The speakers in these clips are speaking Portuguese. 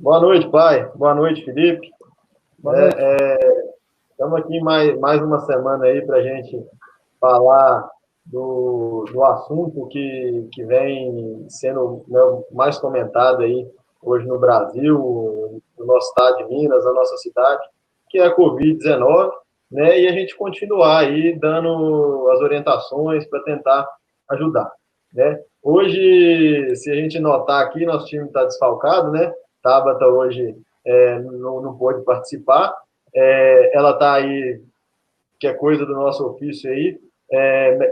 Boa noite, pai. Boa noite, Felipe. Boa noite. Estamos aqui mais uma semana aí para a gente falar do assunto que vem sendo, né, mais comentado aí hoje no Brasil, no nosso estado de Minas, na nossa cidade, que é a Covid-19, né? E a gente continuar aí dando as orientações para tentar ajudar, né? Hoje, se a gente notar aqui, nosso time está desfalcado, né? Tabata hoje não pôde participar. Ela está aí, que é coisa do nosso ofício aí,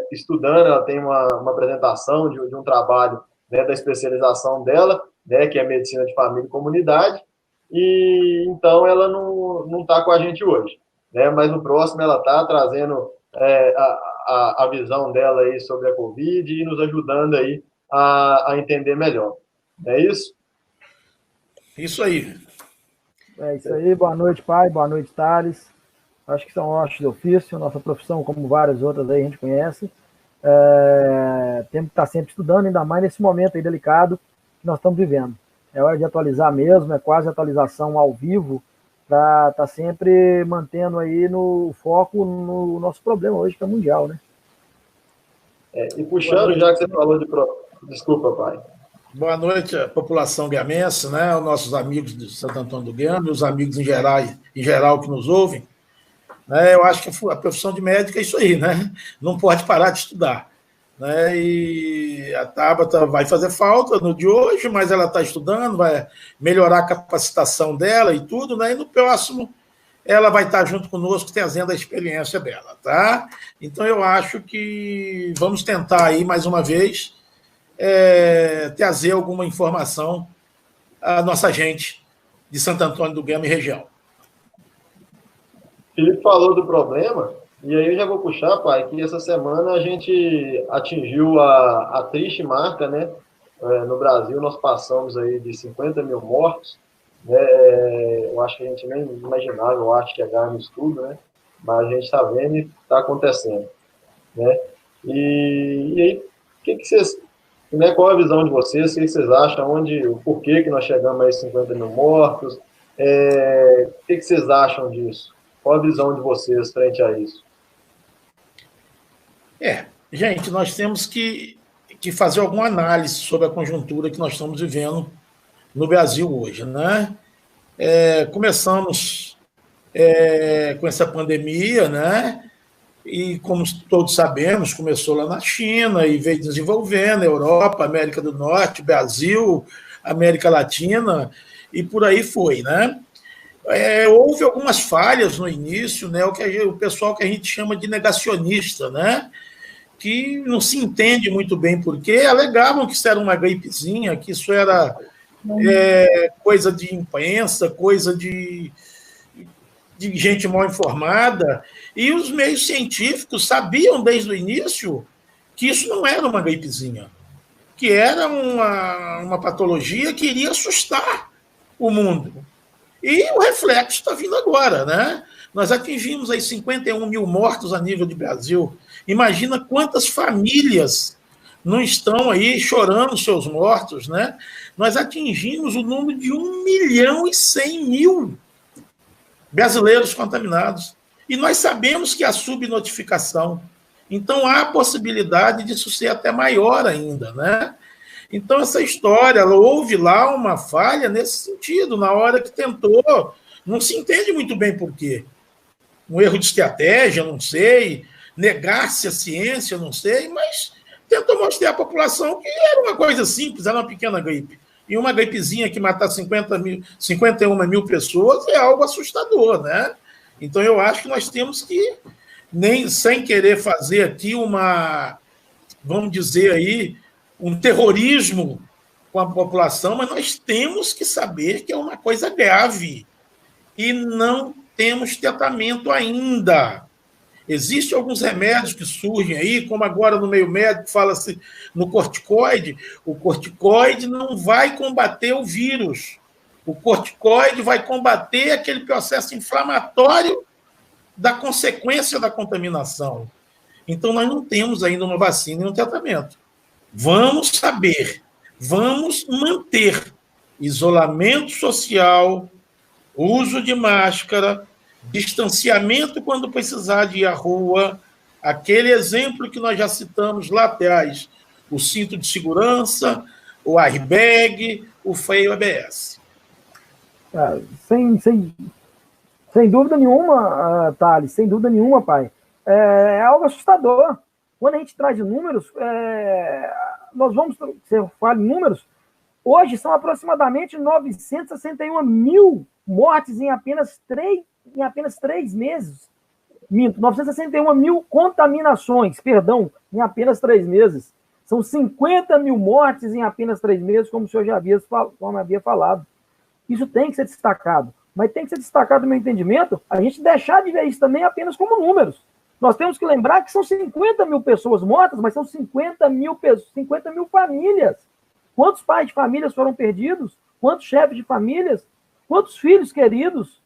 estudando. Ela tem uma apresentação de um trabalho, né, da especialização dela, né, que é medicina de família e comunidade, e então ela não está com a gente hoje, né, mas no próximo ela está trazendo a visão dela aí sobre a Covid e nos ajudando aí a entender melhor. Não é isso? Isso aí. É isso aí, boa noite, pai, boa noite, Thales. Acho que são ossos de ofício, nossa profissão, como várias outras aí, a gente conhece. Temos que estar sempre estudando, ainda mais nesse momento aí delicado que nós estamos vivendo. É hora de atualizar mesmo, é quase atualização ao vivo, para estar sempre mantendo aí no foco no nosso problema hoje, que é mundial, né? E puxando, já que você falou de... Desculpa, pai. Boa noite, a população guiamense, né? Os nossos amigos de Santo Antônio do Guiame, os amigos em geral que nos ouvem. Né? Eu acho que a profissão de médico é isso aí, né? Não pode parar de estudar. Né? E a Tabata vai fazer falta no de hoje, mas ela está estudando, vai melhorar a capacitação dela e tudo, né? E no próximo ela vai estar junto conosco, trazendo a experiência dela, tá? Então eu acho que vamos tentar aí, mais uma vez, trazer alguma informação à nossa gente de Santo Antônio do Guiame e região. Felipe falou do problema, e aí eu já vou puxar, pai, que essa semana a gente atingiu a triste marca, né? No Brasil nós passamos aí de 50 mil mortos, né? Eu acho que a gente nem imaginava, eu acho que ia ganhar no estudo, né? Mas a gente está vendo e está acontecendo, né? E aí, o que vocês... Né, qual a visão de vocês? O que vocês acham? O porquê que nós chegamos a esses 50 mil mortos? O que vocês acham disso? Qual a visão de vocês frente a isso? Gente, nós temos que fazer alguma análise sobre a conjuntura que nós estamos vivendo no Brasil hoje, né? Começamos com essa pandemia, né? E, como todos sabemos, começou lá na China e veio desenvolvendo, Europa, América do Norte, Brasil, América Latina, e por aí foi, né? Houve algumas falhas no início, né? O pessoal que a gente chama de negacionista, né? Que não se entende muito bem por quê, alegavam que isso era uma gripezinha, que isso era coisa de imprensa, coisa de gente mal informada, e os meios científicos sabiam desde o início que isso não era uma gripezinha, que era uma patologia que iria assustar o mundo. E o reflexo está vindo agora, né? Nós atingimos aí 51 mil mortos a nível de Brasil. Imagina quantas famílias não estão aí chorando seus mortos, né? Nós atingimos o número de 1.100.000 brasileiros contaminados. E nós sabemos que há subnotificação. Então, há a possibilidade disso ser até maior ainda, né? Então, essa história, houve lá uma falha nesse sentido, na hora que tentou, não se entende muito bem por quê. Um erro de estratégia, não sei, negar-se a ciência, não sei, mas tentou mostrar à população que era uma coisa simples, era uma pequena gripe. E uma gripezinha que matar 51 mil pessoas é algo assustador, né? Então, eu acho que nós temos que, nem sem querer fazer aqui vamos dizer aí, um terrorismo com a população, mas nós temos que saber que é uma coisa grave e não temos tratamento ainda. Existem alguns remédios que surgem aí, como agora no meio médico fala-se no corticoide. O corticoide não vai combater o vírus. O corticoide vai combater aquele processo inflamatório da consequência da contaminação. Então, nós não temos ainda uma vacina e um tratamento. Vamos saber, vamos manter isolamento social, uso de máscara, distanciamento quando precisar de ir à rua, aquele exemplo que nós já citamos lá atrás, o cinto de segurança, o airbag, o freio ABS. Sem dúvida nenhuma, Thales, sem dúvida nenhuma, pai. É algo assustador. Quando a gente traz números, nós vamos, se eu falo em números, hoje são aproximadamente 961 mil mortes em apenas 3 meses. Minto, 961 mil contaminações, em apenas 3 meses. São 50 mil mortes em apenas 3 meses, como o senhor já havia falado. Isso tem que ser destacado. Mas tem que ser destacado, no meu entendimento, a gente deixar de ver isso também apenas como números. Nós temos que lembrar que são 50 mil pessoas mortas, mas são 50 mil famílias. Quantos pais de famílias foram perdidos? Quantos chefes de famílias? Quantos filhos queridos?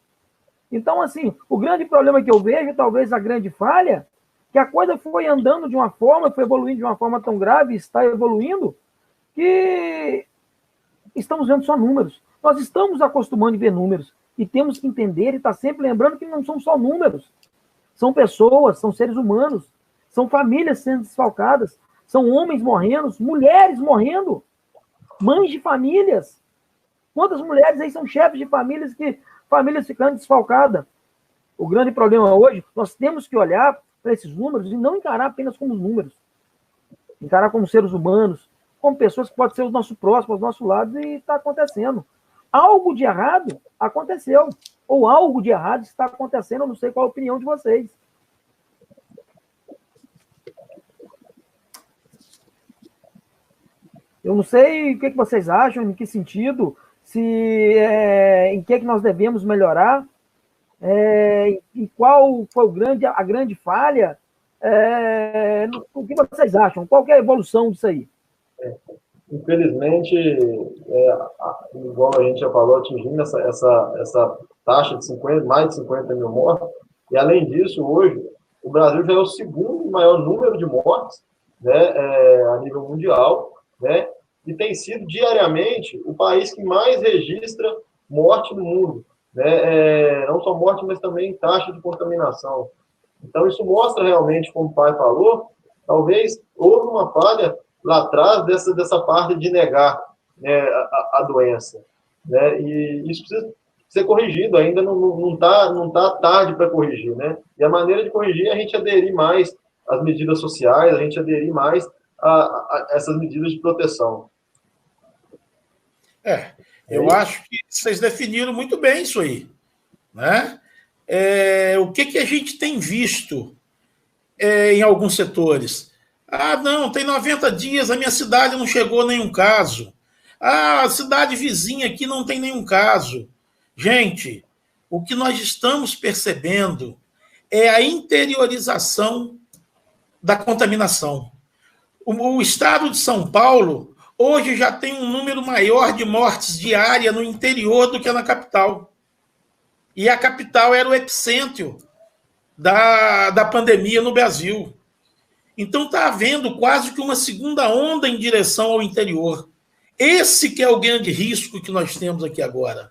Então, assim, o grande problema que eu vejo, talvez a grande falha, que a coisa foi andando de uma forma, foi evoluindo de uma forma tão grave, está evoluindo, que estamos vendo só números. Nós estamos acostumando a ver números e temos que entender e estar sempre lembrando que não são só números. São pessoas, são seres humanos, são famílias sendo desfalcadas, são homens morrendo, mulheres morrendo, mães de famílias. Quantas mulheres aí são chefes de famílias ficando desfalcadas? O grande problema hoje, nós temos que olhar para esses números e não encarar apenas como números. Encarar como seres humanos, como pessoas que podem ser os nossos próximos, aos nossos lados, e está acontecendo. Algo de errado aconteceu. Ou algo de errado está acontecendo, eu não sei qual a opinião de vocês. Eu não sei o que vocês acham, em que sentido, em que nós devemos melhorar, e qual foi a grande falha, o que vocês acham? Qual que é a evolução disso aí? Infelizmente, igual a gente já falou, atingindo essa taxa de mais de 50 mil mortes, e além disso, hoje, o Brasil já é o segundo maior número de mortes, né, a nível mundial, né, e tem sido diariamente o país que mais registra morte no mundo, né, não só morte, mas também taxa de contaminação. Então, isso mostra realmente, como o pai falou, talvez houve uma falha lá atrás dessa parte de negar, né, a doença, né, e isso precisa ser corrigido, ainda não tá tarde para corrigir, né, e a maneira de corrigir é a gente aderir mais às medidas sociais, a gente aderir mais a essas medidas de proteção. Eu acho que vocês definiram muito bem isso aí, né? O que a gente tem visto em alguns setores? Não, tem 90 dias, a minha cidade não chegou nenhum caso. A cidade vizinha aqui não tem nenhum caso. Gente, o que nós estamos percebendo é a interiorização da contaminação. O estado de São Paulo hoje já tem um número maior de mortes diárias no interior do que na capital. E a capital era o epicentro da pandemia no Brasil. Então está havendo quase que uma segunda onda em direção ao interior. Esse que é o grande risco que nós temos aqui agora.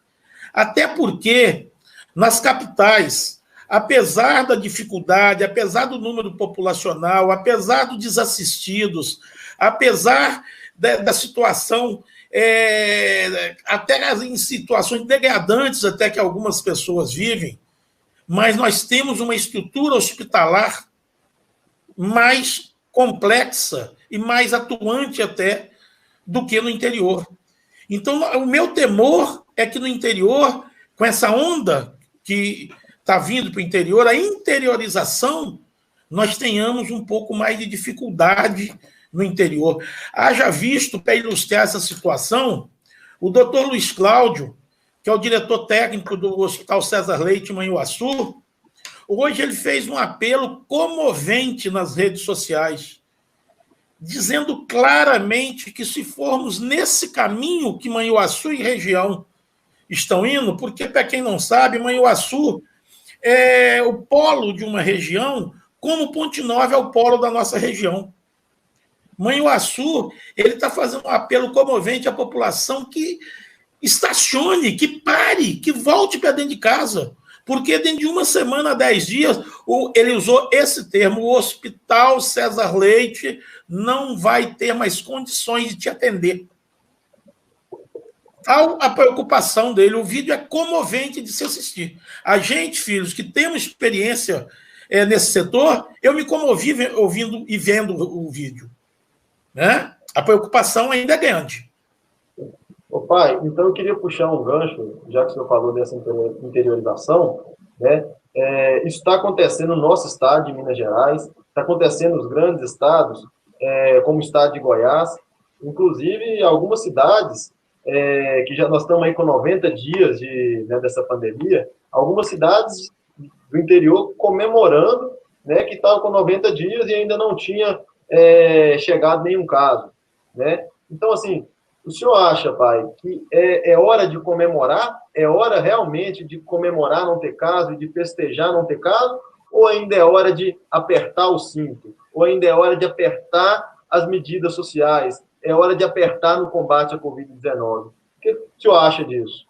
Até porque, nas capitais, apesar da dificuldade, apesar do número populacional, apesar dos desassistidos, apesar da situação, até em situações degradantes até que algumas pessoas vivem, mas nós temos uma estrutura hospitalar mais complexa e mais atuante até do que no interior. Então, o meu temor é que no interior, com essa onda que está vindo para o interior, a interiorização, nós tenhamos um pouco mais de dificuldade no interior. Haja visto, para ilustrar essa situação, o doutor Luiz Cláudio, que é o diretor técnico do Hospital César Leite, em Manhuaçu, hoje ele fez um apelo comovente nas redes sociais, dizendo claramente que se formos nesse caminho que Manhuaçu e região estão indo, porque, para quem não sabe, Manhuaçu é o polo de uma região, como Ponte Nova é o polo da nossa região. Manhuaçu, ele está fazendo um apelo comovente à população que estacione, que pare, que volte para dentro de casa. Porque dentro de 1 semana, 10 dias, ele usou esse termo, o Hospital César Leite não vai ter mais condições de te atender. Tal a preocupação dele. O vídeo é comovente de se assistir. A gente, filhos, que temos experiência nesse setor, eu me comovi ouvindo e vendo o vídeo. Né? A preocupação ainda é grande. Ô, pai, então eu queria puxar um gancho, já que o senhor falou dessa interiorização, né? Isso está acontecendo no nosso estado de Minas Gerais, está acontecendo nos grandes estados, como o estado de Goiás, inclusive algumas cidades que já nós estamos aí com 90 dias dessa pandemia, algumas cidades do interior comemorando, né, que estavam com 90 dias e ainda não tinha chegado nenhum caso, né? Então, assim, o senhor acha, pai, que é hora de comemorar? É hora realmente de comemorar não ter caso e de festejar não ter caso? Ou ainda é hora de apertar o cinto? Ou ainda é hora de apertar as medidas sociais? É hora de apertar no combate à Covid-19? O que o senhor acha disso?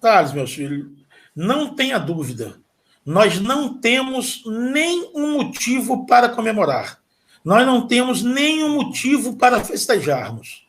Thales, meus filhos, não tenha dúvida. Nós não temos nenhum motivo para comemorar. Nós não temos nenhum motivo para festejarmos.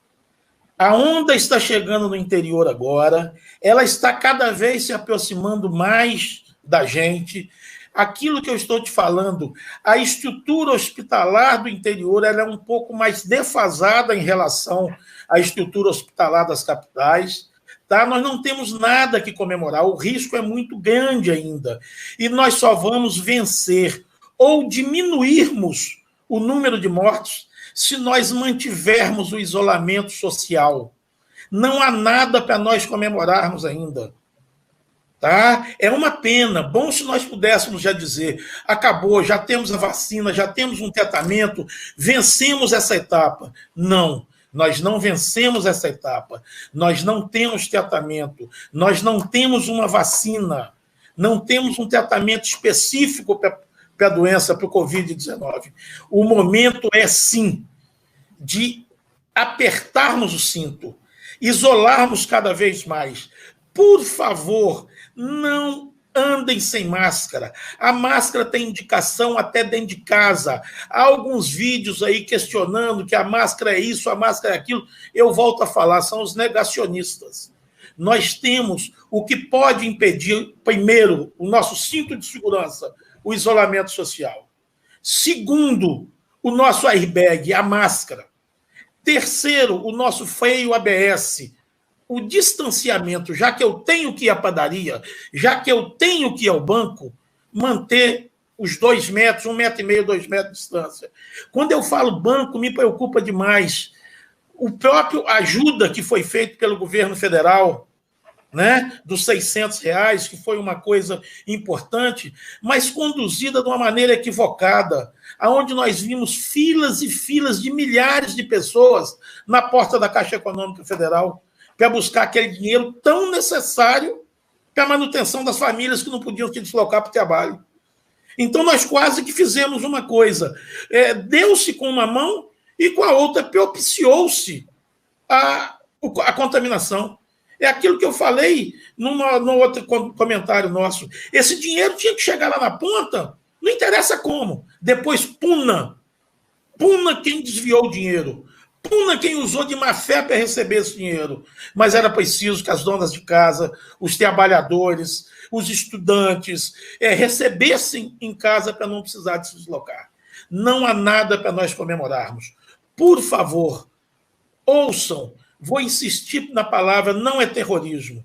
A onda está chegando no interior agora, ela está cada vez se aproximando mais da gente. Aquilo que eu estou te falando, a estrutura hospitalar do interior ela é um pouco mais defasada em relação à estrutura hospitalar das capitais. Tá? Nós não temos nada que comemorar, o risco é muito grande ainda. E nós só vamos vencer ou diminuirmos o número de mortos se nós mantivermos o isolamento social. Não há nada para nós comemorarmos ainda. Tá? É uma pena. Bom se nós pudéssemos já dizer, acabou, já temos a vacina, já temos um tratamento, vencemos essa etapa. Não, nós não vencemos essa etapa. Nós não temos tratamento, nós não temos uma vacina, não temos um tratamento específico para a doença, para o Covid-19. O momento é, sim, de apertarmos o cinto, isolarmos cada vez mais. Por favor, não andem sem máscara. A máscara tem indicação até dentro de casa. Há alguns vídeos aí questionando que a máscara é isso, a máscara é aquilo. Eu volto a falar, são os negacionistas. Nós temos o que pode impedir, primeiro, o nosso cinto de segurança, o isolamento social. Segundo, o nosso airbag, a máscara. Terceiro, o nosso freio ABS, o distanciamento, já que eu tenho que ir à padaria, já que eu tenho que ir ao banco, manter os 2 metros, 1,5 metro, 2 metros de distância. Quando eu falo banco, me preocupa demais o próprio ajuda que foi feito pelo governo federal, né, dos R$600, que foi uma coisa importante, mas conduzida de uma maneira equivocada, aonde nós vimos filas e filas de milhares de pessoas na porta da Caixa Econômica Federal para buscar aquele dinheiro tão necessário para a manutenção das famílias que não podiam se deslocar para o trabalho. Então, nós quase que fizemos uma coisa. Deu-se com uma mão e com a outra propiciou-se a contaminação. É aquilo que eu falei no outro comentário nosso. Esse dinheiro tinha que chegar lá na ponta, não interessa como. Depois puna quem desviou o dinheiro. Puna quem usou de má fé para receber esse dinheiro. Mas era preciso que as donas de casa, os trabalhadores, os estudantes recebessem em casa para não precisar de se deslocar. Não há nada para nós comemorarmos. Por favor, ouçam, vou insistir na palavra, não é terrorismo.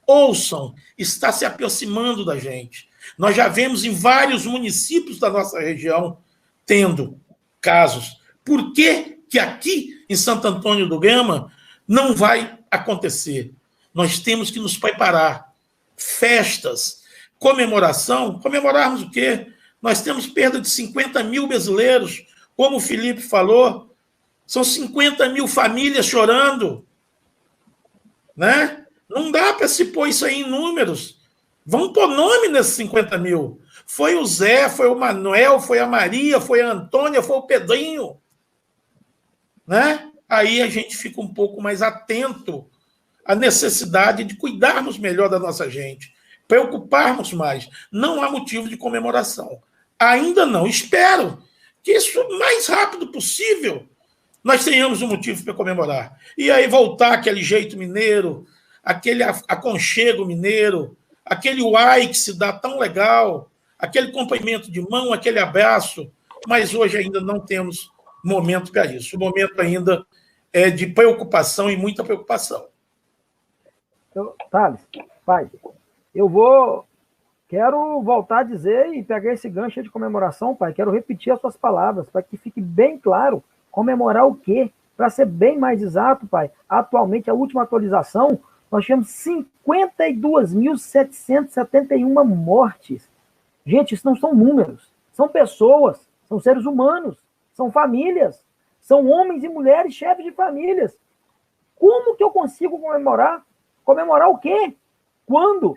Ouçam, está se aproximando da gente. Nós já vemos em vários municípios da nossa região tendo casos. Por que aqui em Santo Antônio do Gama não vai acontecer? Nós temos que nos preparar. Festas, comemorarmos o quê? Nós temos perda de 50 mil brasileiros, como o Felipe falou, são 50 mil famílias chorando, né? Não dá para se pôr isso aí em números. Vamos pôr nome nesses 50 mil. Foi o Zé, foi o Manuel, foi a Maria, foi a Antônia, foi o Pedrinho. Né? Aí a gente fica um pouco mais atento a necessidade de cuidarmos melhor da nossa gente, preocuparmos mais. Não há motivo de comemoração. Ainda não. Espero que isso, o mais rápido possível, nós tenhamos um motivo para comemorar. E aí voltar aquele jeito mineiro, aquele aconchego mineiro, aquele uai que se dá tão legal, aquele cumprimento de mão, aquele abraço, mas hoje ainda não temos momento para isso. O momento ainda é de preocupação e muita preocupação. Thales, pai, quero voltar a dizer e pegar esse gancho de comemoração, pai, quero repetir as suas palavras, para que fique bem claro, comemorar o quê? Para ser bem mais exato, pai, atualmente, a última atualização, nós tivemos 52.771 mortes. Gente, isso não são números, são pessoas, são seres humanos, são famílias, são homens e mulheres, chefes de famílias. Como que eu consigo comemorar? Comemorar o quê? Quando?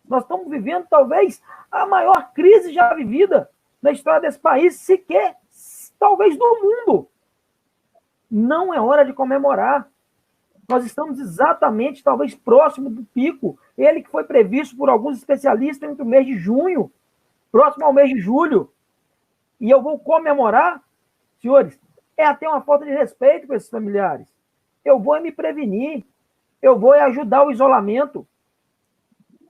Nós estamos vivendo, talvez, a maior crise já vivida na história desse país, sequer, talvez, do mundo. Não é hora de comemorar. Nós estamos exatamente, talvez, próximo do pico. Ele que foi previsto por alguns especialistas entre o mês de junho, próximo ao mês de julho. E eu vou comemorar, senhores, é até uma falta de respeito com esses familiares. Eu vou me prevenir. Eu vou ajudar o isolamento.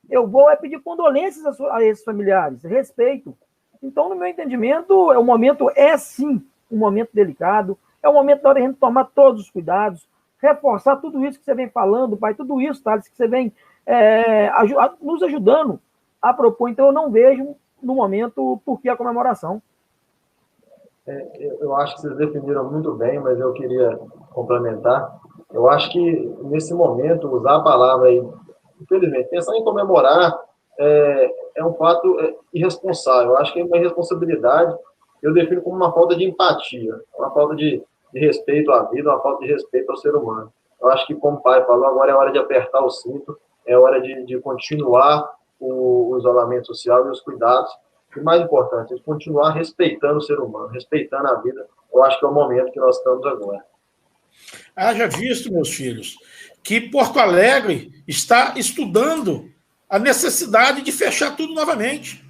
Eu vou pedir condolências a esses familiares, respeito. Então, no meu entendimento, o momento é sim um momento delicado, é o momento da hora de a gente tomar todos os cuidados, reforçar tudo isso que você vem falando, pai, tudo isso, Thales, que você vem nos ajudando a propor. Então, eu não vejo, no momento, por que a comemoração. Eu acho que vocês definiram muito bem, mas eu queria complementar. Eu acho que, nesse momento, usar a palavra aí, infelizmente, pensar em comemorar é um fato irresponsável. Eu acho que é uma irresponsabilidade. Eu defino como uma falta de empatia, uma falta de respeito à vida, uma falta de respeito ao ser humano. Eu acho que, como o pai falou, agora é hora de apertar o cinto, é hora de continuar o isolamento social e os cuidados. E, mais importante, é continuar respeitando o ser humano, respeitando a vida. Eu acho que é o momento que nós estamos agora. Haja visto, meus filhos, que Porto Alegre está estudando a necessidade de fechar tudo novamente.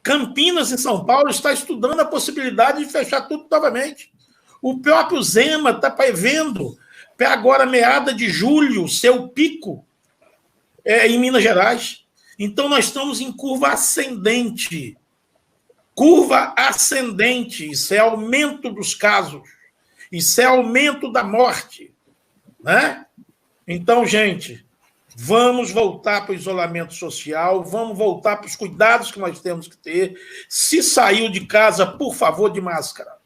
Campinas, em São Paulo, está estudando a possibilidade de fechar tudo novamente. O próprio Zema está prevendo, para agora, meada de julho, seu pico em Minas Gerais. Então, nós estamos em curva ascendente. Curva ascendente. Isso é aumento dos casos. Isso é aumento da morte. Né? Então, gente, vamos voltar para o isolamento social, vamos voltar para os cuidados que nós temos que ter. Se saiu de casa, por favor, de máscara.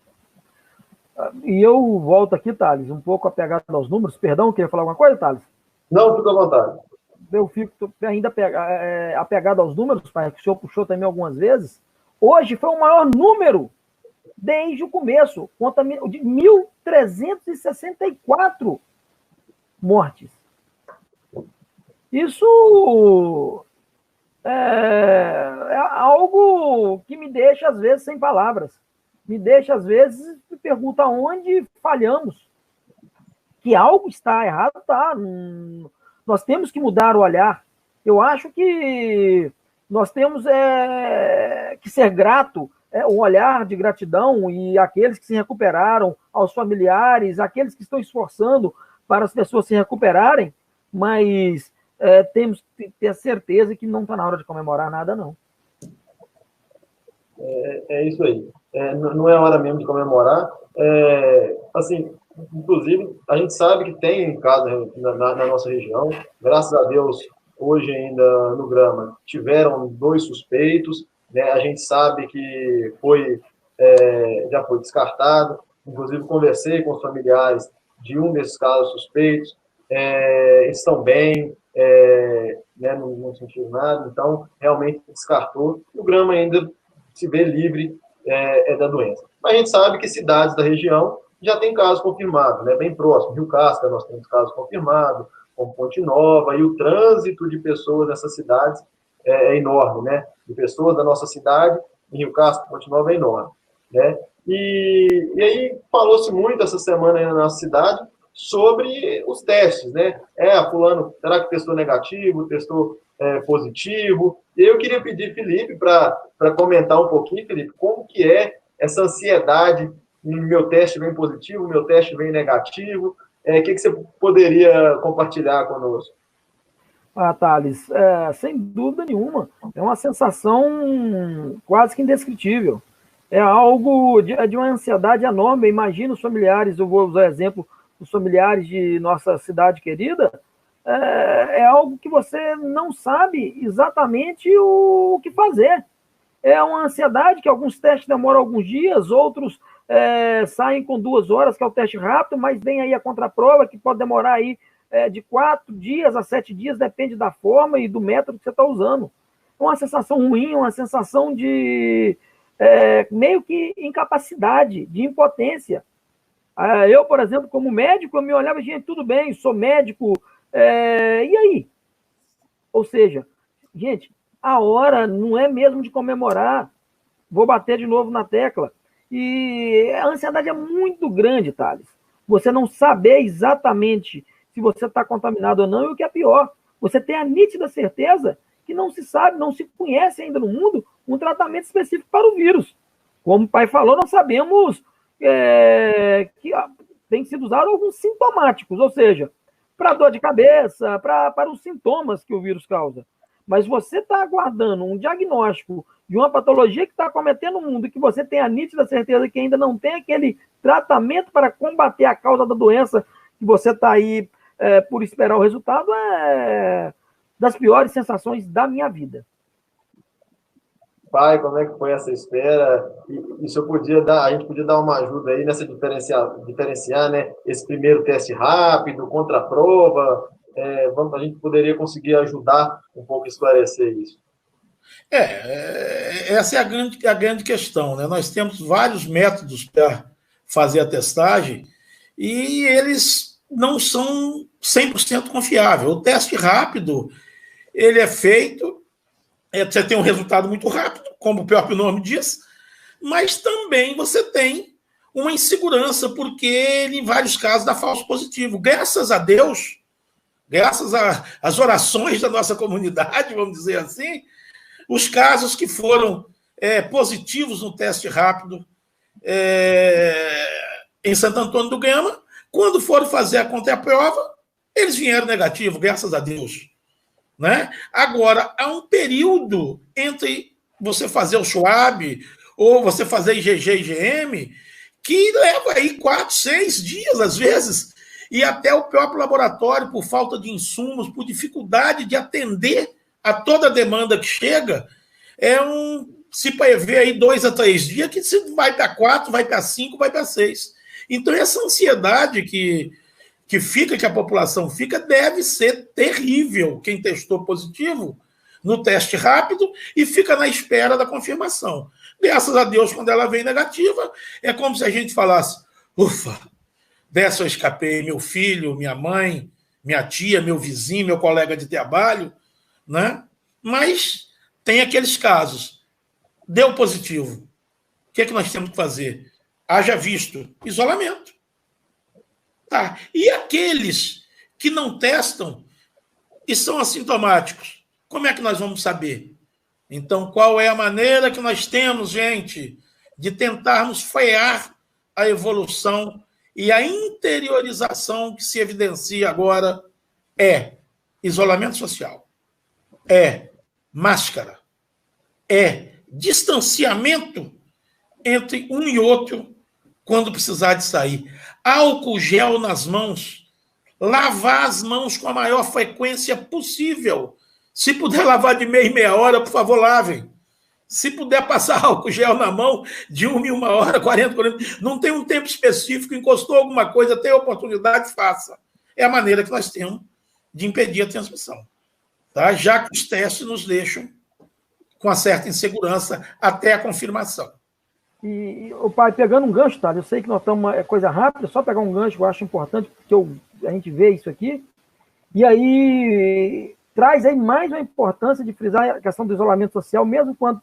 E eu volto aqui, Thales, um pouco apegado aos números. Perdão, queria falar alguma coisa, Thales? Não, fica à vontade. Eu fico ainda apegado aos números, pai, que o senhor puxou também algumas vezes. Hoje foi o maior número desde o começo, conta de 1.364 mortes. Isso é algo que me deixa, às vezes, sem palavras. Me deixa, às vezes, me pergunta onde falhamos. Que algo está errado, tá. Nós temos que mudar o olhar. Eu acho que nós temos que ser grato, um olhar de gratidão, e aqueles que se recuperaram, aos familiares, aqueles que estão esforçando para as pessoas se recuperarem, mas temos que ter certeza que não está na hora de comemorar nada, não. É isso aí. Não é hora mesmo de comemorar. Assim, inclusive, a gente sabe que tem casos na nossa região. Graças a Deus, hoje ainda no Grama, tiveram 2 suspeitos. Né? A gente sabe que já foi descartado. Inclusive, conversei com os familiares de um desses casos suspeitos. Estão bem, né? Não sentiram nada. Então, realmente descartou. O Grama ainda se vê livre da doença. Mas a gente sabe que cidades da região já tem casos confirmados, né? Bem próximo. Rio Casca, nós temos casos confirmados, como Ponte Nova, e o trânsito de pessoas nessas cidades é enorme, né? De pessoas da nossa cidade, em Rio Casca, Ponte Nova, é enorme, né? E aí falou-se muito essa semana aí na nossa cidade sobre os testes, né? Fulano, será que testou negativo, testou positivo? E eu queria pedir, Felipe, para comentar um pouquinho, Felipe, como que é essa ansiedade, meu teste vem positivo, meu teste vem negativo, o que você poderia compartilhar conosco? Thales, sem dúvida nenhuma, é uma sensação quase que indescritível. É algo de uma ansiedade enorme. Imagina os familiares, eu vou usar exemplo, os familiares de nossa cidade querida, é algo que você não sabe exatamente o que fazer. É uma ansiedade que alguns testes demoram alguns dias, outros saem com 2 horas, que é o teste rápido, mas vem aí a contraprova, que pode demorar aí de 4 dias a 7 dias, depende da forma e do método que você está usando. É uma sensação ruim, uma sensação de meio que incapacidade, de impotência. Eu, por exemplo, como médico, eu me olhava, gente, tudo bem, sou médico, e aí? Ou seja, gente, a hora não é mesmo de comemorar, vou bater de novo na tecla. E a ansiedade é muito grande, Thales. Você não saber exatamente se você está contaminado ou não, e o que é pior, você tem a nítida certeza que não se sabe, não se conhece ainda no mundo um tratamento específico para o vírus. Como o pai falou, nós sabemos que tem sido usado alguns sintomáticos, ou seja, para dor de cabeça, para os sintomas que o vírus causa. Mas você está aguardando um diagnóstico de uma patologia que está acometendo o mundo e que você tem a nítida certeza que ainda não tem aquele tratamento para combater a causa da doença, que você está aí por esperar o resultado, é das piores sensações da minha vida. Pai, como é que foi essa espera? E se eu podia dar, a gente podia dar uma ajuda aí nessa diferenciar, né? Esse primeiro teste rápido, contraprova, a gente poderia conseguir ajudar um pouco a esclarecer isso. Essa é a grande questão, né? Nós temos vários métodos para fazer a testagem e eles não são 100% confiáveis. O teste rápido, ele é feito, você tem um resultado muito rápido, como o próprio nome diz, mas também você tem uma insegurança, porque ele, em vários casos, dá falso positivo. Graças a Deus, graças às orações da nossa comunidade, vamos dizer assim, os casos que foram positivos no teste rápido em Santo Antônio do Gama, quando foram fazer a contraprova, eles vieram negativos, graças a Deus. Né? Agora, há um período entre você fazer o SWAB ou você fazer IgG e IgM que leva aí 4, 6 dias, às vezes, e até o próprio laboratório, por falta de insumos, por dificuldade de atender a toda a demanda que chega, se prevê aí 2 a 3 dias, que se vai para 4, vai para 5, vai para 6. Então, essa ansiedade que a população fica, deve ser terrível quem testou positivo no teste rápido e fica na espera da confirmação. Graças a Deus, quando ela vem negativa, é como se a gente falasse, ufa, dessa eu escapei, meu filho, minha mãe, minha tia, meu vizinho, meu colega de trabalho, né? Mas tem aqueles casos, deu positivo, o que é que nós temos que fazer? Haja visto, isolamento. Tá. E aqueles que não testam e são assintomáticos, como é que nós vamos saber? Então, qual é a maneira que nós temos, gente, de tentarmos frear a evolução e a interiorização que se evidencia agora? É isolamento social, é máscara, é distanciamento entre um e outro quando precisar de sair. Álcool gel nas mãos, lavar as mãos com a maior frequência possível. Se puder lavar de meia em meia hora, por favor, lavem. Se puder passar álcool gel na mão de 1 em 1 hora, 40, não tem um tempo específico, encostou alguma coisa, tem oportunidade, faça. É a maneira que nós temos de impedir a transmissão. Tá? Já que os testes nos deixam com uma certa insegurança até a confirmação. E o pai, pegando um gancho, tá? Eu sei que nós estamos, coisa rápida, só pegar um gancho, eu acho importante, porque a gente vê isso aqui, e aí traz aí mais uma importância de frisar a questão do isolamento social, mesmo quando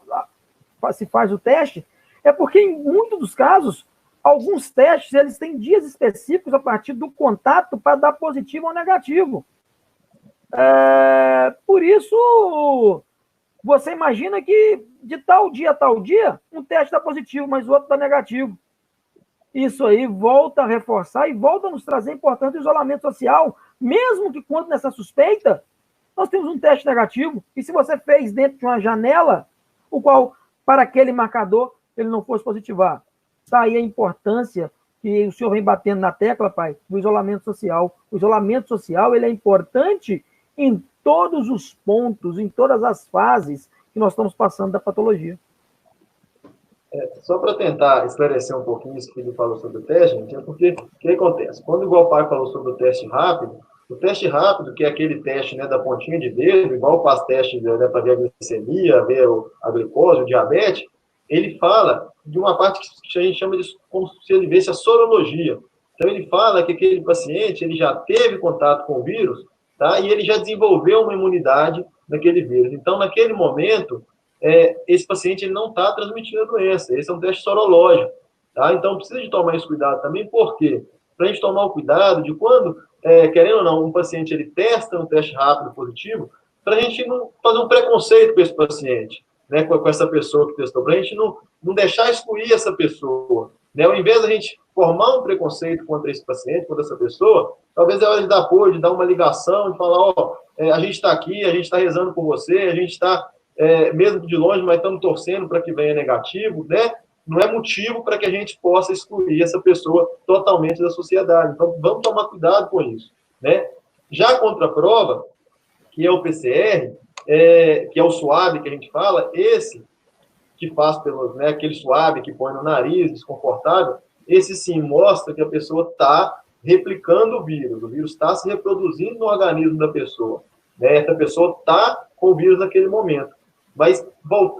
se faz o teste, é porque em muitos dos casos Alguns testes, eles têm dias específicos a partir do contato para dar positivo ou negativo. Por isso, você imagina que de tal dia a tal dia, um teste dá positivo, mas o outro dá negativo. Isso aí volta a reforçar e volta a nos trazer a importância do isolamento social, mesmo que quando nessa suspeita, nós temos um teste negativo, e se você fez dentro de uma janela, o qual, para aquele marcador, ele não fosse positivar. Está aí a importância que o senhor vem batendo na tecla, pai, do isolamento social. O isolamento social, ele é importante em todos os pontos, em todas as fases que nós estamos passando da patologia. Só para tentar esclarecer um pouquinho isso que ele falou sobre o teste, gente, é porque o que acontece? Quando igual o pai falou sobre o teste rápido, que é aquele teste, né, da pontinha de dedo, igual faz teste, né, para ver a glicemia, ver a glicose, o diabetes, ele fala de uma parte que a gente chama de como se ele visse a sorologia. Então, ele fala que aquele paciente ele já teve contato com o vírus, tá? E ele já desenvolveu uma imunidade naquele vírus. Então, naquele momento, esse paciente ele não está transmitindo a doença. Esse é um teste sorológico. Tá? Então, precisa de tomar esse cuidado também. Por quê? Para a gente tomar o cuidado de quando, querendo ou não, um paciente ele testa um teste rápido positivo, para a gente não fazer um preconceito com esse paciente, né, com essa pessoa que testou, para a gente não deixar excluir essa pessoa. Né? Ao invés da gente formar um preconceito contra esse paciente, contra essa pessoa, talvez é hora de dar apoio, de dar uma ligação, de falar, a gente está aqui, a gente está rezando por você, a gente está, mesmo de longe, mas estamos torcendo para que venha negativo, né? Não é motivo para que a gente possa excluir essa pessoa totalmente da sociedade. Então, vamos tomar cuidado com isso. Né? Já a contraprova, que é o PCR, que é o suave que a gente fala, esse que faz pelo, né, aquele suave que põe no nariz, desconfortável, esse sim mostra que a pessoa está replicando o vírus está se reproduzindo no organismo da pessoa. Né? Essa pessoa está com o vírus naquele momento. Mas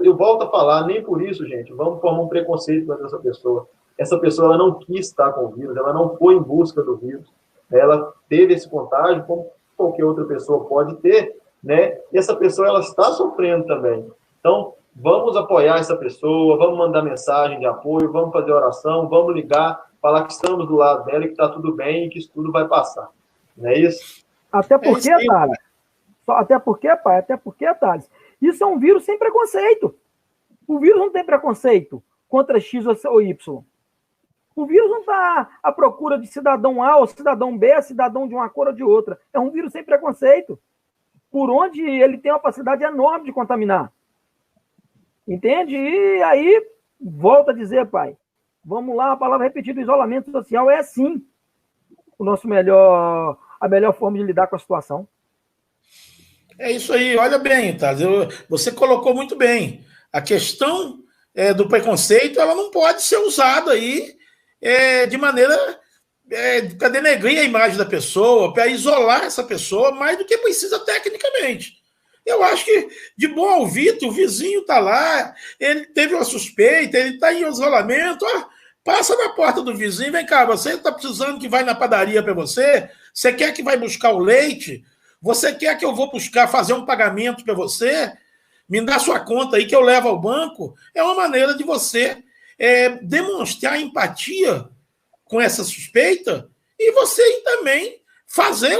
eu volto a falar, nem por isso, gente, vamos formar um preconceito contra essa pessoa. Essa pessoa ela não quis estar com o vírus, ela não foi em busca do vírus. Ela teve esse contágio, como qualquer outra pessoa pode ter, né? E essa pessoa ela está sofrendo também. Então, vamos apoiar essa pessoa, vamos mandar mensagem de apoio, vamos fazer oração, vamos ligar, falar que estamos do lado dela, que está tudo bem e que isso tudo vai passar. Não é isso? Até porque, Thales, até porque, Thales, isso é um vírus sem preconceito. O vírus não tem preconceito contra X ou Y. O vírus não está à procura de cidadão A ou cidadão B, cidadão de uma cor ou de outra. É um vírus sem preconceito. Por onde ele tem uma capacidade enorme de contaminar. Entende? E aí, volta a dizer, pai, vamos lá, a palavra repetida, isolamento social é sim a melhor forma de lidar com a situação. É isso aí, olha bem, Thales, você colocou muito bem. A questão do preconceito, ela não pode ser usada aí de maneira para denegrir a imagem da pessoa, para isolar essa pessoa mais do que precisa tecnicamente. Eu acho que, de bom ouvido, o vizinho está lá, ele teve uma suspeita, ele está em isolamento, passa na porta do vizinho, vem cá, você está precisando que vai na padaria para você? Você quer que vai buscar o leite? Você quer que eu vou buscar fazer um pagamento para você? Me dá sua conta aí que eu levo ao banco? É uma maneira de você demonstrar empatia com essa suspeita e você também fazer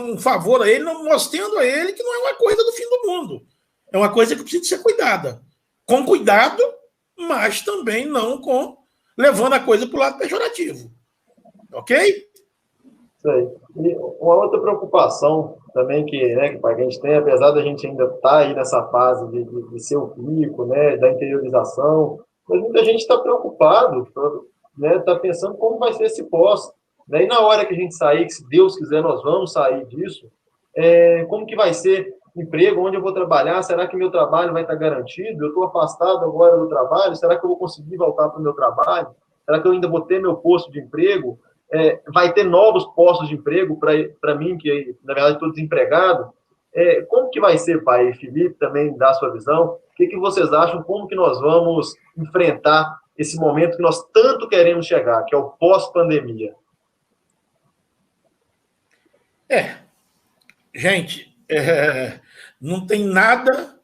um favor a ele, mostrando a ele que não é uma coisa do fim do mundo. É uma coisa que precisa ser cuidada. Com cuidado, mas também não levando a coisa para o lado pejorativo. Ok? Isso aí. E uma outra preocupação também que a gente tem, apesar da gente ainda estar aí nessa fase de ser o pico, né, da interiorização, mas muita gente está preocupado, né, está pensando como vai ser esse pós. Né, e na hora que a gente sair, que se Deus quiser nós vamos sair disso, como que vai ser emprego, onde eu vou trabalhar, será que meu trabalho vai estar garantido? Eu estou afastado agora do trabalho, será que eu vou conseguir voltar para o meu trabalho? Será que eu ainda vou ter meu posto de emprego? Vai ter novos postos de emprego para mim, que na verdade estou desempregado? Como que vai ser, pai? Felipe também dá a sua visão. O que vocês acham? Como que nós vamos enfrentar esse momento que nós tanto queremos chegar, que é o pós-pandemia? Gente, não tem nada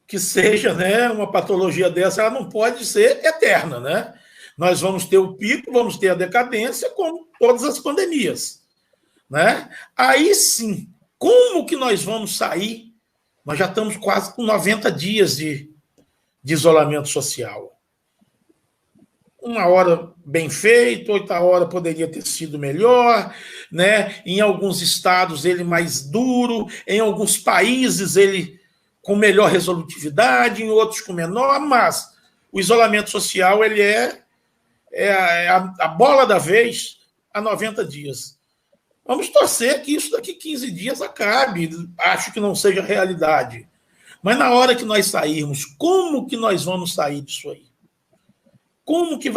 que seja, né, uma patologia dessa, ela não pode ser eterna, né? Nós vamos ter o pico, vamos ter a decadência, como todas as pandemias, né? Aí sim, como que nós vamos sair? Nós já estamos quase com 90 dias de isolamento social. Uma hora bem feito, outra hora poderia ter sido melhor, né? Em alguns estados ele mais duro, em alguns países ele com melhor resolutividade, em outros com menor, mas o isolamento social ele é a bola da vez a 90 dias. Vamos torcer que isso daqui 15 dias acabe, acho que não seja realidade. Mas na hora que nós sairmos, como que nós vamos sair disso aí? Como que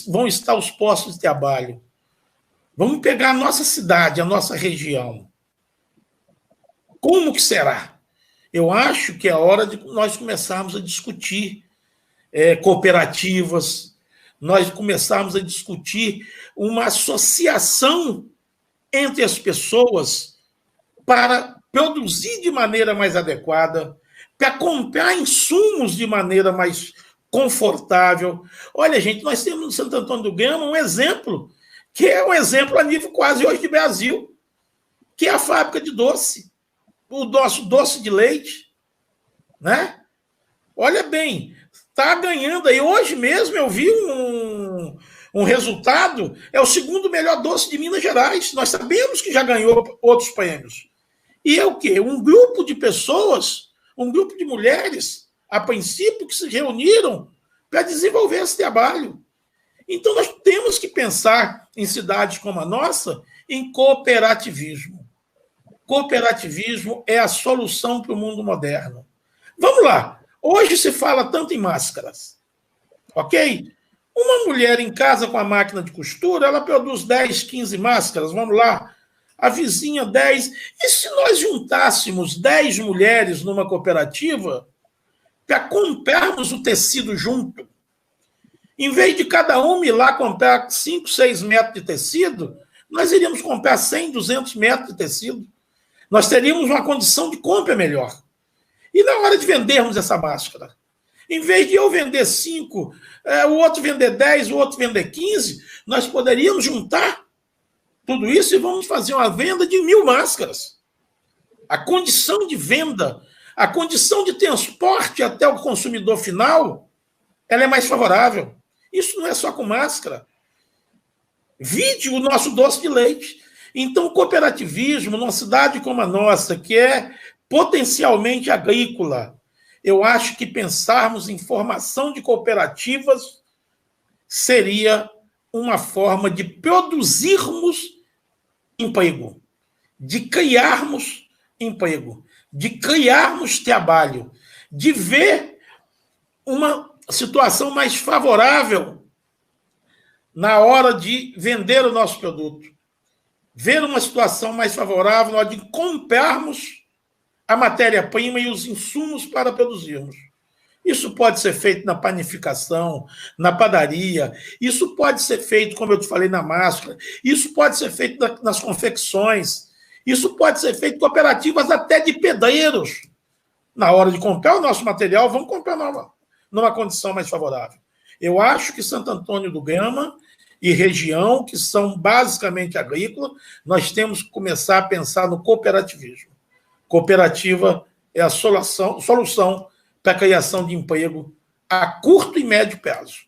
vão estar os postos de trabalho? Vamos pegar a nossa cidade, a nossa região. Como que será? Eu acho que é hora de nós começarmos a discutir cooperativas, nós começarmos a discutir uma associação entre as pessoas para produzir de maneira mais adequada, para comprar insumos de maneira mais confortável. Olha, gente, nós temos no Santo Antônio do Gama um exemplo, que é um exemplo a nível quase hoje de Brasil, que é a fábrica de doce, o nosso doce de leite, né? Olha bem, está ganhando aí. Hoje mesmo eu vi um resultado, é o segundo melhor doce de Minas Gerais. Nós sabemos que já ganhou outros prêmios. E é o quê? Um grupo de pessoas, um grupo de mulheres, a princípio, que se reuniram para desenvolver esse trabalho. Então, nós temos que pensar em cidades como a nossa em cooperativismo. Cooperativismo é a solução para o mundo moderno. Vamos lá. Hoje se fala tanto em máscaras, ok? Uma mulher em casa com a máquina de costura, ela produz 10, 15 máscaras, vamos lá. A vizinha 10. E se nós juntássemos 10 mulheres numa cooperativa para comprarmos o tecido junto? Em vez de cada uma ir lá comprar 5, 6 metros de tecido, nós iríamos comprar 100, 200 metros de tecido. Nós teríamos uma condição de compra melhor. E na hora de vendermos essa máscara, em vez de eu vender 5, o outro vender 10, o outro vender 15, nós poderíamos juntar tudo isso e vamos fazer uma venda de 1.000 máscaras. A condição de venda, a condição de transporte até o consumidor final, ela é mais favorável. Isso não é só com máscara. Vide o nosso doce de leite. Então, o cooperativismo, numa cidade como a nossa, que é potencialmente agrícola, eu acho que pensarmos em formação de cooperativas seria uma forma de produzirmos emprego, de criarmos emprego, de criarmos trabalho, de ver uma situação mais favorável na hora de vender o nosso produto, ver uma situação mais favorável na hora de comprarmos a matéria-prima e os insumos para produzirmos. Isso pode ser feito na panificação, na padaria, isso pode ser feito, como eu te falei, na máscara, isso pode ser feito nas confecções, isso pode ser feito em cooperativas até de pedreiros. Na hora de comprar o nosso material, vamos comprar numa condição mais favorável. Eu acho que Santo Antônio do Gama e região, que são basicamente agrícolas, nós temos que começar a pensar no cooperativismo. Cooperativa é a solução para a criação de emprego a curto e médio prazo.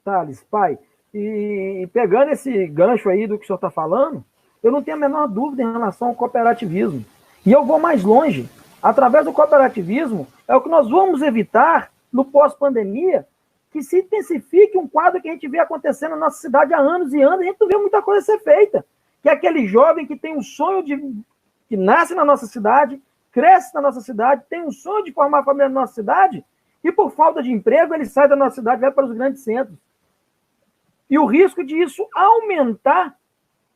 Thales, pai, e pegando esse gancho aí do que o senhor está falando, eu não tenho a menor dúvida em relação ao cooperativismo. E eu vou mais longe. Através do cooperativismo, é o que nós vamos evitar no pós-pandemia, que se intensifique um quadro que a gente vê acontecendo na nossa cidade há anos e anos, a gente não vê muita coisa ser feita. Que é aquele jovem que tem um sonho que nasce na nossa cidade, cresce na nossa cidade, tem um sonho de formar família na nossa cidade, e por falta de emprego, ele sai da nossa cidade e vai para os grandes centros. E o risco de isso aumentar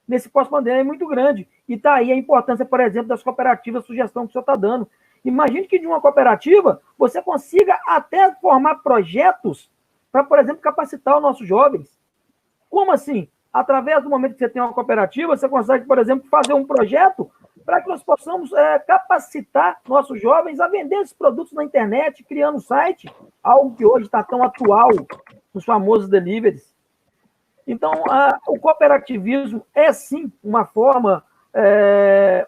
nesse pós-pandemia é muito grande. E está aí a importância, por exemplo, das cooperativas, a sugestão que o senhor está dando. Imagine que de uma cooperativa você consiga até formar projetos para, por exemplo, capacitar os nossos jovens. Como assim? Através do momento que você tem uma cooperativa, você consegue, por exemplo, fazer um projeto para que nós possamos capacitar nossos jovens a vender esses produtos na internet, criando um site, algo que hoje está tão atual nos famosos deliveries. Então, o cooperativismo é, sim, uma forma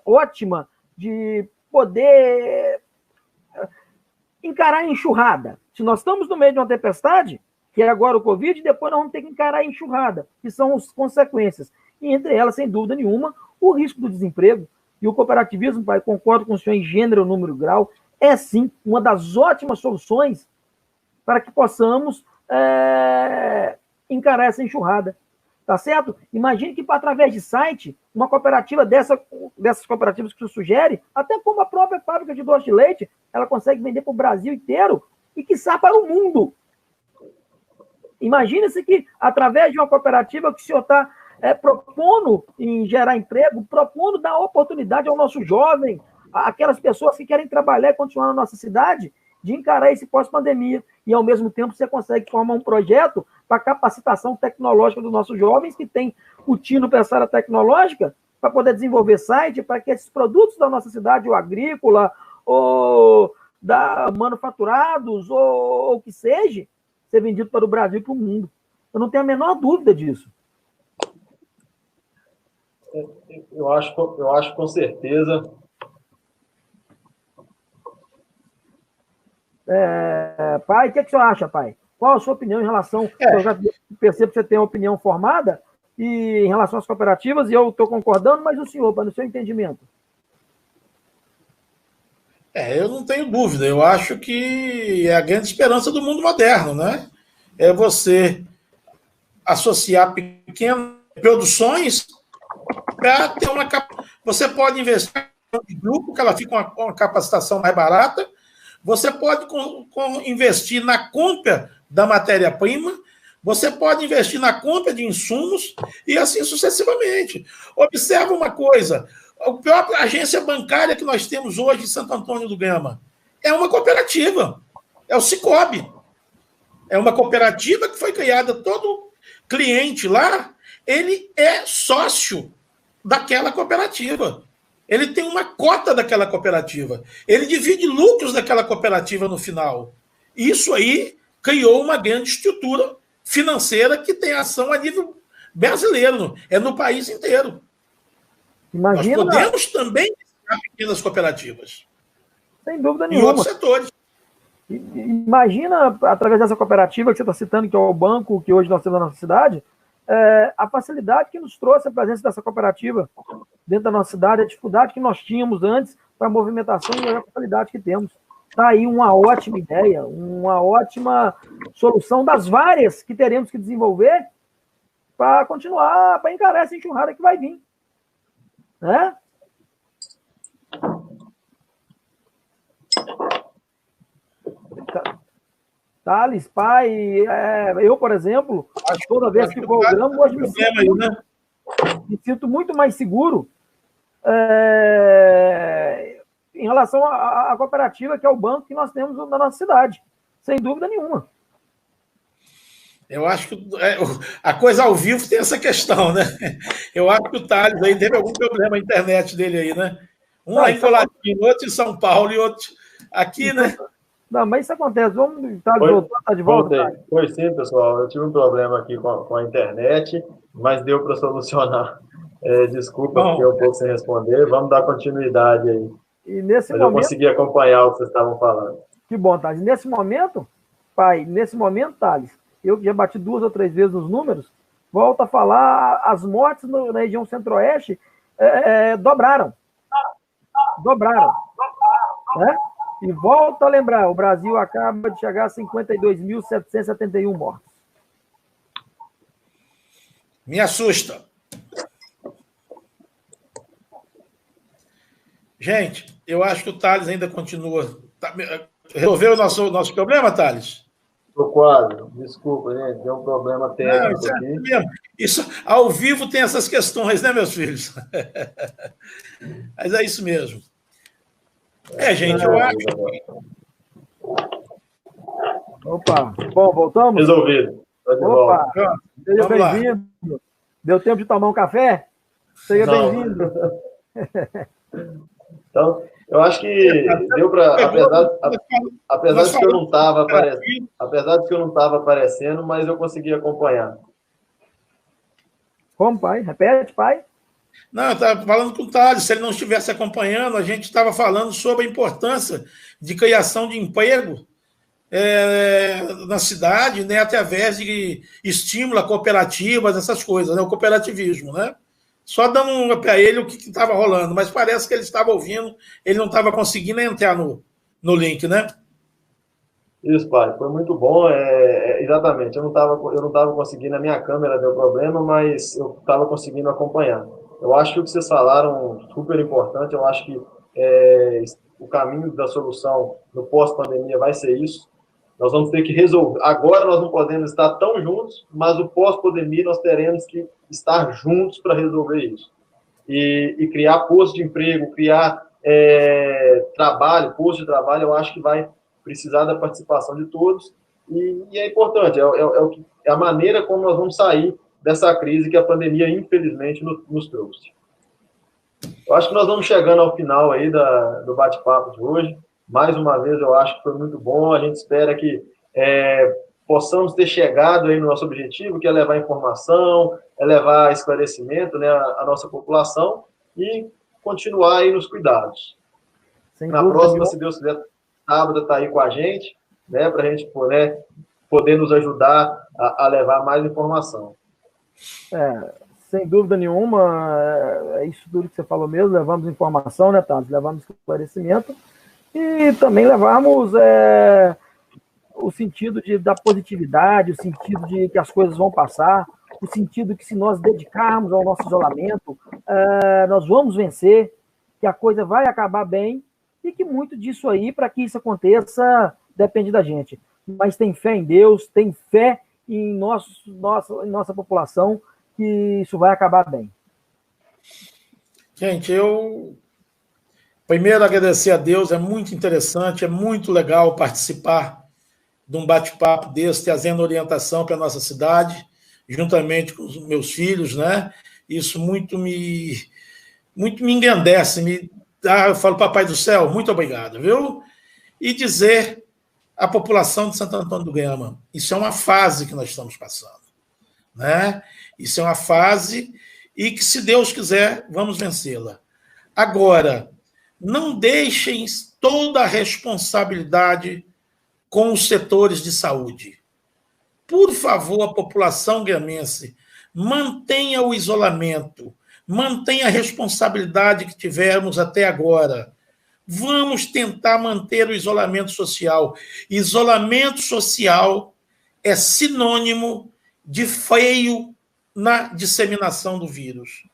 ótima de poder encarar a enxurrada. Se nós estamos no meio de uma tempestade, que é agora o Covid, depois nós vamos ter que encarar a enxurrada, que são as consequências. E entre elas, sem dúvida nenhuma, o risco do desemprego. E o cooperativismo, pai, concordo com o senhor em gênero, número, grau, é sim uma das ótimas soluções para que possamos encarar essa enxurrada. Tá certo? Imagine que, através de site, uma cooperativa dessas cooperativas que você sugere, até como a própria fábrica de doce de leite, ela consegue vender para o Brasil inteiro e, quiçá, para o mundo. Imagine-se que, através de uma cooperativa que o senhor está propondo em gerar emprego, propondo dar oportunidade ao nosso jovem, aquelas pessoas que querem trabalhar e continuar na nossa cidade, de encarar esse pós-pandemia. E, ao mesmo tempo, você consegue formar um projeto para a capacitação tecnológica dos nossos jovens, que tem o tino para essa área tecnológica, para poder desenvolver site, para que esses produtos da nossa cidade, ou agrícola, ou manufaturados, ou o que seja, ser vendido para o Brasil e para o mundo. Eu não tenho a menor dúvida disso. Eu acho com certeza. Pai, o que o senhor acha, pai? Qual a sua opinião em relação... Eu já percebo que você tem uma opinião formada e em relação às cooperativas, e eu estou concordando, mas o senhor, para o seu entendimento? Eu não tenho dúvida. Eu acho que é a grande esperança do mundo moderno, né? É você associar pequenas produções para ter uma... Você pode investir em grupo, que ela fica com uma capacitação mais barata. Você pode investir na compra da matéria-prima, você pode investir na compra de insumos e assim sucessivamente. Observa uma coisa, a própria agência bancária que nós temos hoje em Santo Antônio do Gama é uma cooperativa, é o Sicoob. É uma cooperativa que foi criada, todo cliente lá, ele é sócio daquela cooperativa. Ele tem uma cota daquela cooperativa. Ele divide lucros daquela cooperativa no final. Isso aí criou uma grande estrutura financeira que tem ação a nível brasileiro, no país inteiro. Imagina... Nós podemos também criar pequenas cooperativas. Sem dúvida nenhuma. Em outros setores. Imagina, através dessa cooperativa que você está citando, que é o banco que hoje nós temos na nossa cidade, a facilidade que nos trouxe a presença dessa cooperativa dentro da nossa cidade, a dificuldade que nós tínhamos antes para a movimentação e a facilidade que temos. Está aí uma ótima ideia, uma ótima solução das várias que teremos que desenvolver para continuar, para encarar essa enxurrada que vai vir. Né? Thales, pai, eu, por exemplo, toda vez que programo, hoje me sinto muito mais seguro em relação à cooperativa, que é o banco que nós temos na nossa cidade, sem dúvida nenhuma. Eu acho que a coisa ao vivo tem essa questão, né? Eu acho que o Thales aí teve algum problema na internet dele aí, né? Um lá em Colatina, outro em São Paulo e outro aqui, né? Não, mas isso acontece. Vamos tá de volta. Foi sim, pessoal. Eu tive um problema aqui com a internet, mas deu para solucionar. Desculpa, fiquei um pouco sem responder. Vamos dar continuidade aí. E nesse momento, eu consegui acompanhar o que vocês estavam falando. Que bom, Thales. Nesse momento, Thales, eu que já bati 2 ou 3 vezes nos números, volto a falar, as mortes na região centro-oeste dobraram. Né? E volto a lembrar, o Brasil acaba de chegar a 52.771 mortos. Me assusta. Gente, eu acho que o Thales ainda continua. Resolveu o nosso problema, Thales? Estou quase. Desculpa, gente. Deu um problema técnico aqui. Isso, ao vivo tem essas questões, né, meus filhos? Mas é isso mesmo. Gente, eu acho que... Opa, bom, voltamos? Resolvido. Opa, seja bem-vindo. Deu tempo de tomar um café? Seja bem-vindo. Então, eu acho que deu para, apesar de que eu não estava aparecendo, mas eu consegui acompanhar. Como, pai? Repete, pai. Não, eu estava falando com o Thales, se ele não estivesse acompanhando, a gente estava falando sobre a importância de criação de emprego na cidade, né, através de estímulo a cooperativas, essas coisas, né, o cooperativismo, né? Só dando para ele o que estava rolando, mas parece que ele estava ouvindo, ele não estava conseguindo entrar no link, né? Isso, pai, foi muito bom. Exatamente, eu não tava conseguindo, a minha câmera deu problema, mas eu estava conseguindo acompanhar. Eu acho que o que vocês falaram super importante. Eu acho que o caminho da solução no pós-pandemia vai ser isso. Nós vamos ter que resolver. Agora nós não podemos estar tão juntos, mas o pós-pandemia nós teremos que estar juntos para resolver isso. E criar postos de emprego, criar trabalho, postos de trabalho, eu acho que vai precisar da participação de todos, e é importante, é a maneira como nós vamos sair dessa crise que a pandemia, infelizmente, nos trouxe. Eu acho que nós vamos chegando ao final aí do bate-papo de hoje. Mais uma vez, eu acho que foi muito bom. A gente espera que possamos ter chegado aí no nosso objetivo, que é levar informação, é levar esclarecimento, né, à nossa população, e continuar aí nos cuidados. Na próxima, se Deus quiser, Tabata está aí com a gente, né, para a gente poder nos ajudar a levar mais informação. Sem dúvida nenhuma, é isso tudo que você falou mesmo. Levamos informação, né, Thales? Levamos esclarecimento e também levamos o sentido da positividade, o sentido de que as coisas vão passar, o sentido que, se nós dedicarmos ao nosso isolamento, nós vamos vencer, que a coisa vai acabar bem, e que muito disso aí, para que isso aconteça, depende da gente. Mas tem fé em Deus, tem fé em nossa população, que isso vai acabar bem. Gente, eu primeiro agradecer a Deus, é muito interessante, é muito legal participar de um bate-papo desse, trazendo orientação para a nossa cidade, juntamente com os meus filhos, né? Isso muito me engrandece, eu falo, Papai do Céu, muito obrigado, viu? E dizer à população de Santo Antônio do Gama, isso é uma fase que nós estamos passando, né? Isso é uma fase e que, se Deus quiser, vamos vencê-la. Agora, não deixem toda a responsabilidade com os setores de saúde. Por favor, a população gramense, mantenha o isolamento, mantenha a responsabilidade que tivemos até agora. Vamos tentar manter o isolamento social. Isolamento social é sinônimo de freio na disseminação do vírus.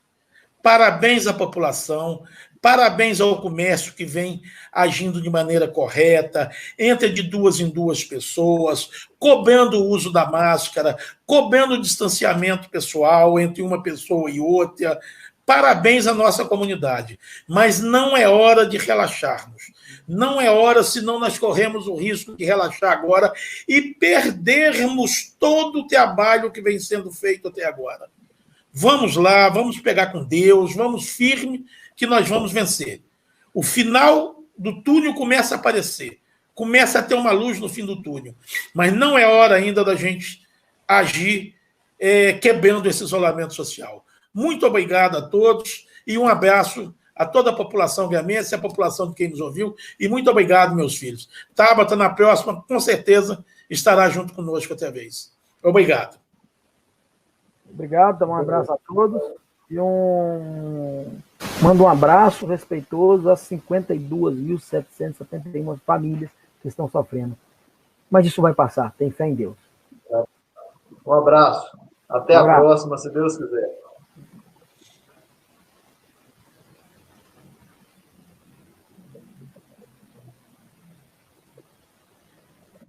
Parabéns à população, parabéns ao comércio que vem agindo de maneira correta, entra de 2 em 2 pessoas, cobrando o uso da máscara, cobrando o distanciamento pessoal entre uma pessoa e outra. Parabéns à nossa comunidade, mas não é hora de relaxarmos. Não é hora, senão nós corremos o risco de relaxar agora e perdermos todo o trabalho que vem sendo feito até agora. Vamos lá, vamos pegar com Deus, vamos firme, que nós vamos vencer. O final do túnel começa a aparecer, começa a ter uma luz no fim do túnel, mas não é hora ainda da gente agir quebrando esse isolamento social. Muito obrigado a todos e um abraço a toda a população gramense, a população de quem nos ouviu, e muito obrigado, meus filhos. Tabata, na próxima, com certeza, estará junto conosco outra vez. Obrigado. Obrigado, dá um abraço a todos e mando um abraço respeitoso às 52.771 famílias que estão sofrendo. Mas isso vai passar, tem fé em Deus. Um abraço. Até a próxima, se Deus quiser.